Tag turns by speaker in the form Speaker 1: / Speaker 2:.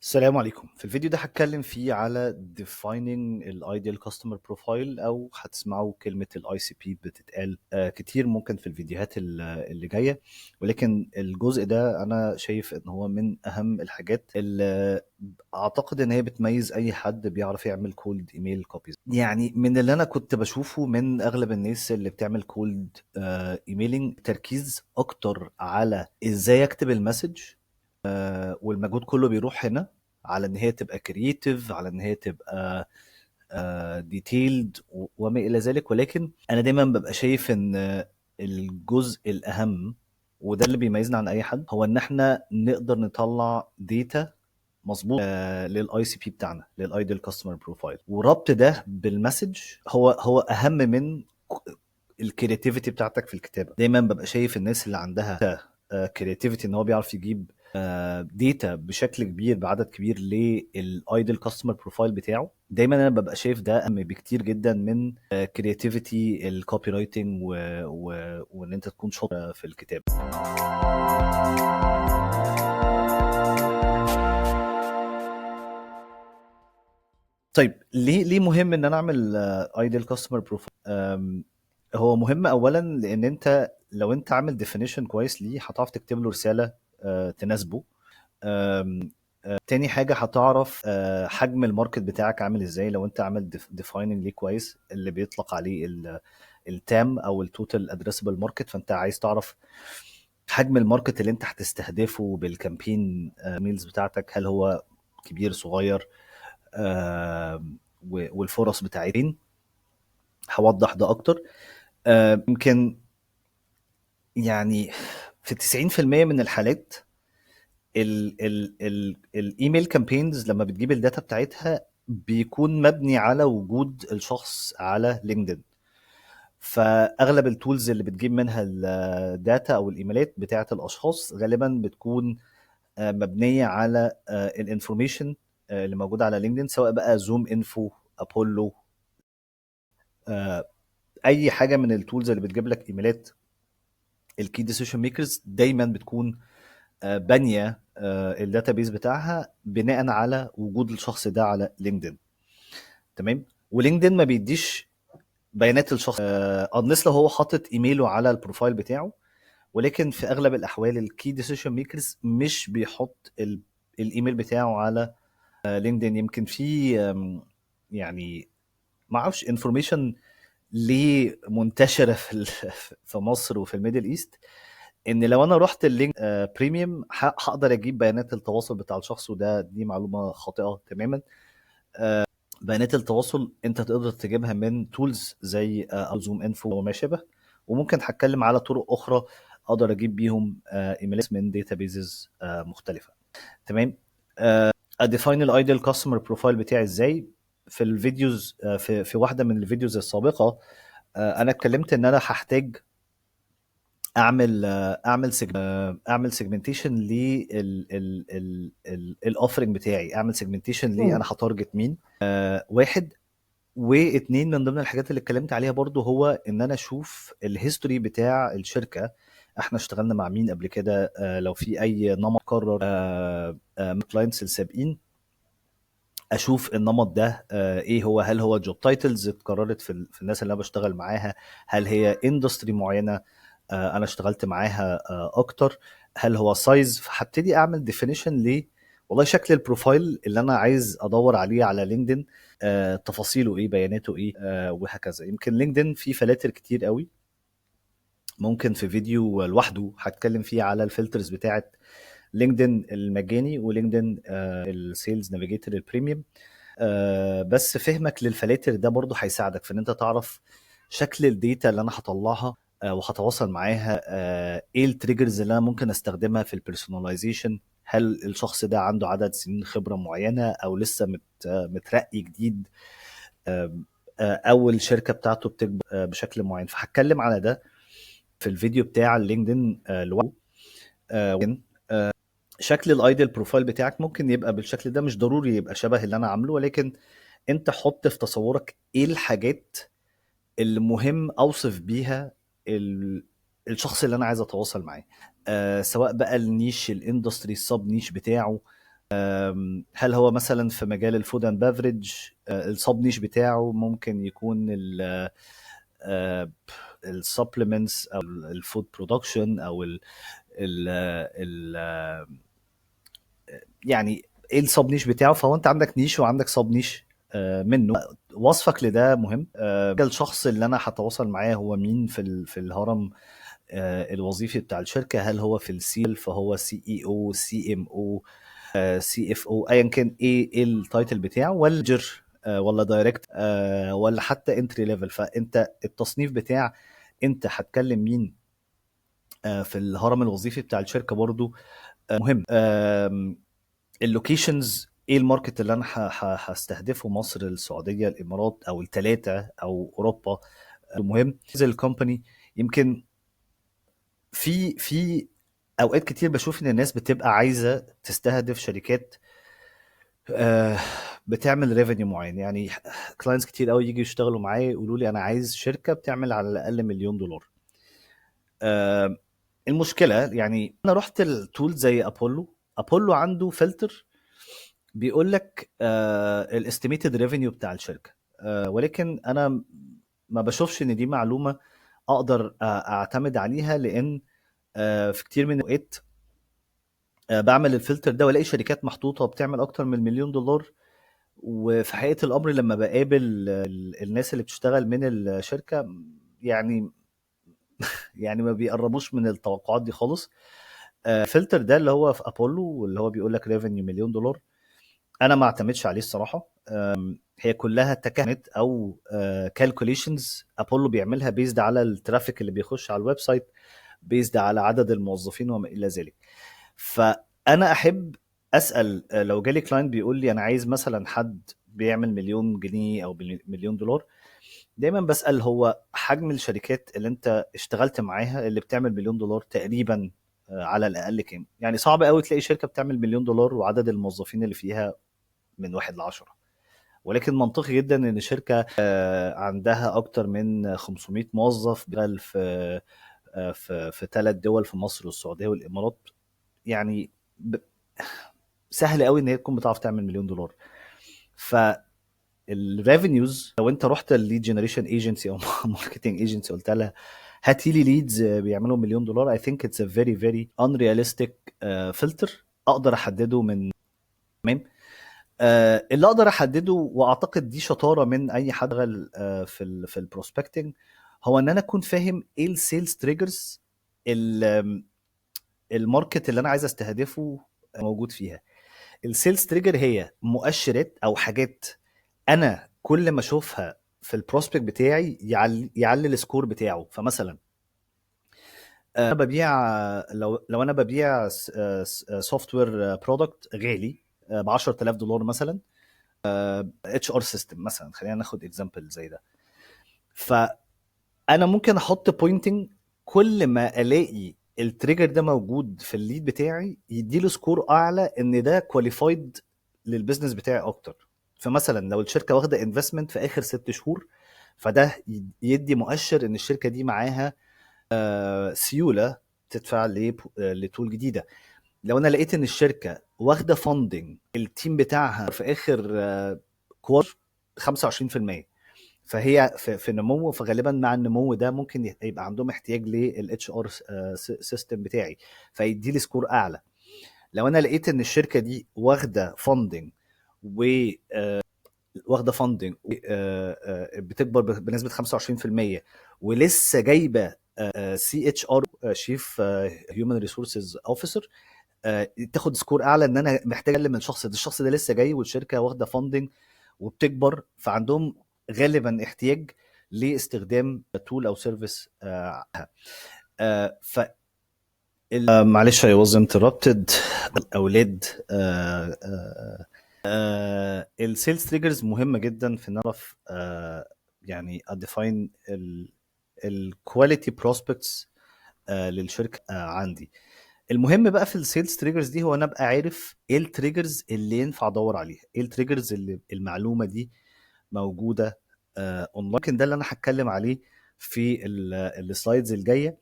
Speaker 1: السلام عليكم. في الفيديو ده هتكلم فيه على defining ال ideal customer profile او هتسمعوا كلمة ال ICP بتتقال كتير ممكن في الفيديوهات اللي جاية. ولكن الجزء ده انا شايف ان هو من اهم الحاجات اللي اعتقد ان هي بتميز اي حد بيعرف يعمل كولد ايميل كوبيز. يعني من اللي انا كنت بشوفه من اغلب الناس اللي بتعمل كولد ايميلينج، تركيز اكتر على ازاي اكتب المسج، والمجهود كله بيروح هنا على ان هي تبقى كرييتيف، على ان هي تبقى ديتيلد وما الى ذلك. ولكن انا دايما ببقى شايف ان الجزء الاهم وده اللي بيميزنا عن اي حد هو ان احنا نقدر نطلع ديتا مظبوط للاي سي بي بتاعنا، للايدل كاستمر بروفايل، وربط ده بالمسج هو اهم من الكرياتيفيتي بتاعتك في الكتابه. دايما ببقى شايف الناس اللي عندها كرياتيفيتي ان هو بيعرف يجيب ديتا بشكل كبير بعدد كبير للايدل كاستمر بروفايل بتاعه. دايما انا ببقى شايف ده اهم بكتير جدا من كرياتيفيتي الكوبي رايتنج وان انت تكون شاطر في الكتابه. طيب ليه مهم ان انا اعمل ايدل كاستمر بروفايل؟ هو مهم اولا لان انت لو انت عامل ديفينيشن كويس ليه هتعرف تكتب له رساله تناسبه. آم، تاني حاجة هتعرف حجم الماركت بتاعك عامل ازاي. لو انت عامل ديفايننج ليه كويس اللي بيطلق عليه التام او التوتال ادريسبل ماركت، فانت عايز تعرف حجم الماركت اللي انت هتستهدفه بالكامبين ميلز بتاعتك، هل هو كبير صغير، والفرص بتاعتين. هوضح ده اكتر. يمكن يعني في 90% من الحالات الايميل كامبينز لما بتجيب الداتا بتاعتها بيكون مبني على وجود الشخص على لينكدين. فاغلب التولز اللي بتجيب منها الداتا او الايميلات بتاعه الاشخاص غالبا بتكون مبنيه على الانفورميشن اللي موجوده على لينكدين، سواء بقى زوم انفو، ابولو، اي حاجه من التولز اللي بتجيب لك ايميلات الكي ديسيشن ميكرز دايما بتكون بانيه الداتابيز بتاعها بناء على وجود الشخص ده على لينكدين. تمام. ولينكدين ما بيديش بيانات الشخص unless لو هو حاطط ايميله على البروفايل بتاعه. ولكن في اغلب الاحوال الكي ديسيشن ميكرز مش بيحط الايميل بتاعه على لينكدين. يمكن في يعني ما اعرفش انفورميشن ليه منتشره في مصر وفي الميدل ايست، ان لو انا رحت اللينك بريميوم هقدر اجيب بيانات التواصل بتاع الشخص، وده دي معلومه خاطئه تماما. بيانات التواصل انت تقدر تجيبها من تولز زي زوم انفو وما شابه، وممكن هتكلم على طرق اخرى اقدر اجيب بيهم ايميلات من داتابيزز مختلفه. تمام. اديفاين الايدل كاستمر بروفايل بتاعي ازاي؟ في الفيديوز في واحده من الفيديوز السابقه انا اتكلمت ان انا هحتاج اعمل سيجمنتيشن للاوفرنج بتاعي، اعمل سيجمنتيشن ليه انا هتارجت مين. واحد. واتنين من ضمن الحاجات اللي اتكلمت عليها برضو هو ان انا اشوف الهيستوري بتاع الشركه، احنا اشتغلنا مع مين قبل كده، لو في اي نمط قرر من كلاينتس السابقين، اشوف النمط ده ايه هو. هل هو جوب تايتلز اتكررت في الناس اللي انا بشتغل معاها؟ هل هي اندستري معينه انا اشتغلت معاها اكتر؟ هل هو سايز؟ فهبتدي اعمل ديفينيشن ل والله شكل البروفايل اللي انا عايز ادور عليه على لينكدين، تفاصيله ايه، بياناته ايه، وهكذا. يمكن لينكدين فيه فلاتر كتير قوي، ممكن في فيديو لوحده هتكلم فيه على الفلترز بتاعت لينكدين المجاني ولينكدين السيلز نافيجيتور البريميوم. بس فهمك للفلاتر ده برضو هيساعدك في ان انت تعرف شكل الداتا اللي انا هطلعها وهتواصل معاها، ايه التريجرز اللي انا ممكن استخدمها في البيرسوناليزيشن. هل الشخص ده عنده عدد سنين خبرة معينة او لسه مترقي جديد، او الشركة بتاعته بتكبر بشكل معين. فهتكلم على ده في الفيديو بتاع اللينكدين لوحده. شكل الايدل بروفايل بتاعك ممكن يبقى بالشكل ده، مش ضروري يبقى شبه اللي انا عامله، ولكن انت حط في تصورك ايه الحاجات اللي مهم اوصف بيها الشخص اللي انا عايز اتواصل معاه، سواء بقى النيش، الاندستري، السب نيش بتاعه، هل هو مثلا في مجال الفود اند بافريج، السب نيش بتاعه ممكن يكون السبلمنتس او الفود برودكشن او ال يعني ايه السب نيش بتاعه. فهو انت عندك نيش وعندك سب نيش منه. وصفك لده مهم. الشخص اللي انا هتواصل معاه هو مين في الهرم الوظيفي بتاع الشركه. هل هو في السيل فهو سي اي او، سي ام او، سي اف او، ايا كان ايه التايتل بتاعه، ولا جر ولا دايركت ولا حتى انتري ليفل. فانت التصنيف بتاع انت هتكلم مين في الهرم الوظيفي بتاع الشركه برضو مهم. اللوكيشنز، ايه الماركت اللي انا هستهدفه، مصر، السعوديه، الامارات، او الثلاثه، او اوروبا. مهم زي الكومباني. يمكن في اوقات كتير بشوف ان الناس بتبقى عايزه تستهدف شركات آه، بتعمل ريفينيو معين. يعني كلاينتس كتير قوي يجي يشتغلوا معايا يقولوا لي انا عايز شركه بتعمل على الاقل مليون دولار. آه، المشكله يعني انا رحت التول زي ابولو. ابولو عنده فلتر بيقول لك الاستيميتد ريفينيو بتاع الشركه، ولكن انا ما بشوفش ان دي معلومه اقدر اعتمد عليها، لان في كتير من الاوقات بعمل الفلتر ده والاقي شركات محطوطه بتعمل اكتر من مليون دولار. وفي حقيقه الامر لما بقابل الناس اللي بتشتغل من الشركه، يعني يعني ما بيقربوش من التوقعات دي خالص. الفلتر ده اللي هو في ابولو واللي هو بيقول لك ريفينيو مليون دولار، انا ما اعتمدش عليه الصراحه. هي كلها تكهنت او كالكوليشنز ابولو بيعملها بيزد على الترافيك اللي بيخش على الويب سايت، بيزد على عدد الموظفين وما الى ذلك. فانا احب اسال لو جالي كلاينت بيقول لي انا عايز مثلا حد بيعمل مليون جنيه او مليون دولار، دايما بسال هو حجم الشركات اللي انت اشتغلت معاها اللي بتعمل مليون دولار تقريبا على الاقل كام. يعني صعب قوي تلاقي شركه بتعمل مليون دولار وعدد الموظفين اللي فيها من 1 ل10. ولكن منطقي جدا ان شركه عندها اكتر من 500 موظف بيشتغل في 3 دول، في مصر والسعوديه والامارات. يعني سهل قوي ان هي تكون بتعرف تعمل مليون دولار. فالريفينيوز لو انت رحت الليد جنريشن ايجنسي او ماركتنج ايجنسي قلت لها هاتي لي ليدز بيعملوا مليون دولار، I think it's a very very unrealistic filter اقدر احدده من. تمام. اللي اقدر احدده واعتقد دي شطاره من اي حد شغال في البروسبكتنج، هو ان انا اكون فاهم ايه السيلز تريجرز الماركت اللي انا عايز استهدفه موجود فيها. السيلز تريجر هي مؤشرات او حاجات انا كل ما اشوفها في البروسبكت بتاعي يعلي السكور بتاعه. فمثلا انا ببيع، لو انا ببيع سوفت وير برودكت غالي ب 10000 دولار مثلا، اتش ار سيستم مثلا، خلينا ناخد اكزامبل زي ده. فانا ممكن احط بوينتنج كل ما الاقي التريجر ده موجود في الليد بتاعي يديله سكور اعلى ان ده كواليفايد للبيزنس بتاعي اكتر. فمثلا لو الشركه واخده انفستمنت في اخر 6 شهور، فده يدي مؤشر ان الشركه دي معاها سيوله تدفع لتول جديده. لو انا لقيت ان الشركه واخده فاندنج التيم بتاعها في اخر كوارتر 25%، فهي في نمو، فغالبا مع النمو ده ممكن يبقى عندهم احتياج للاتش ار سيستم بتاعي فيدي لي سكور اعلى. لو انا لقيت ان الشركه دي واخده فاندنج و واخده فاندنج بتكبر بنسبه 25%، ولسه جايبه سي اتش ار شيف هيومن ريسورسز اوفيسر، تاخد سكور اعلى ان انا محتاج اكلم الشخص ده. الشخص ده لسه جاي والشركه واخده فاندنج وبتكبر، فعندهم غالبا احتياج لاستخدام تول او سيرفيس. ف معلش I was interrupted. الاولاد السيلز تريجرز مهمه جدا في نعرف يعني اديفاين الكواليتي بروسبكتس للشركه عندي. المهم بقى في السيلز تريجرز دي هو انا ابقى عارف ايه التريجرز اللي ينفع ادور عليها، ايه التريجرز اللي المعلومه دي موجوده اونلاين. ده اللي انا هتكلم عليه في السلايدز الجايه.